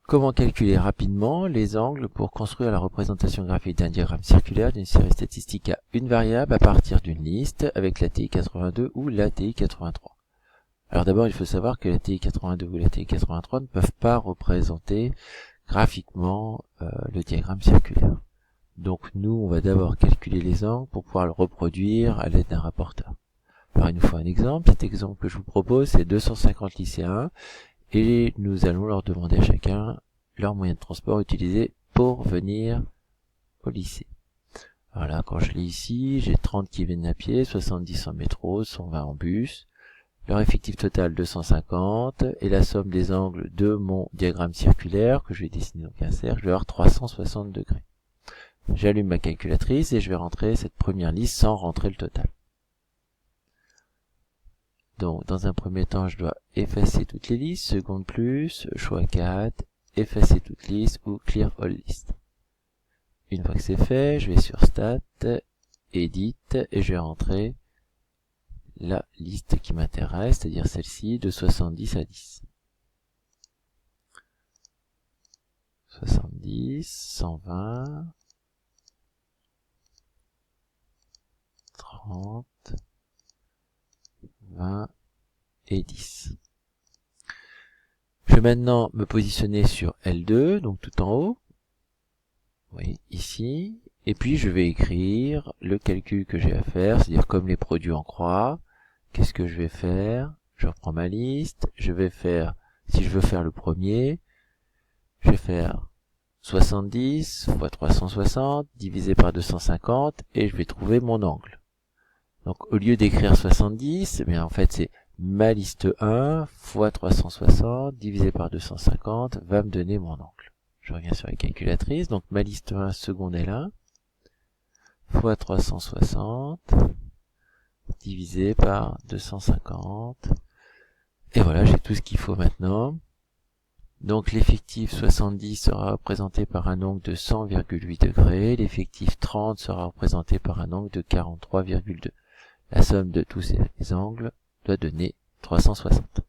Comment calculer rapidement les angles pour construire la représentation graphique d'un diagramme circulaire d'une série statistique à une variable à partir d'une liste avec la TI 82 ou la TI 83. Alors d'abord, il faut savoir que la TI 82 ou la TI 83 ne peuvent pas représenter graphiquement le diagramme circulaire. Donc nous, on va d'abord calculer les angles pour pouvoir le reproduire à l'aide d'un rapporteur. Alors il nous faut un exemple. Cet exemple que je vous propose, c'est 250 lycéens et nous allons leur demander à chacun leur moyen de transport utilisé pour venir au lycée. Voilà, quand je lis ici, j'ai 30 qui viennent à pied, 70 en métro, 120 en bus. Leur effectif total 250 et la somme des angles de mon diagramme circulaire que je vais dessiner donc un cercle, je vais avoir 360 degrés. J'allume ma calculatrice et je vais rentrer cette première liste sans rentrer le total. Donc dans un premier temps, je dois effacer toutes les listes, seconde plus, choix 4, effacer toute liste ou clear all list. Une fois que c'est fait, je vais sur Stat, Edit et je vais rentrer la liste qui m'intéresse, c'est-à-dire celle-ci de 70 à 10. 70, 120, 30, 20 et 10. Je vais maintenant me positionner sur L2, donc tout en haut. Oui, ici. Et puis je vais écrire le calcul que j'ai à faire, c'est-à-dire comme les produits en croix. Qu'est-ce que je vais faire? Je reprends ma liste. Je vais faire, si je veux faire le premier, je vais faire 70 fois 360 divisé par 250 et je vais trouver mon angle. Donc au lieu d'écrire 70, eh bien en fait c'est ma liste 1 fois 360 divisé par 250 va me donner mon angle. Je reviens sur la calculatrice, donc ma liste 1 seconde L1 fois 360 divisé par 250. Et voilà, j'ai tout ce qu'il faut maintenant. Donc l'effectif 70 sera représenté par un angle de 100,8 degrés, l'effectif 30 sera représenté par un angle de 43,2. La somme de tous ces angles doit donner 360.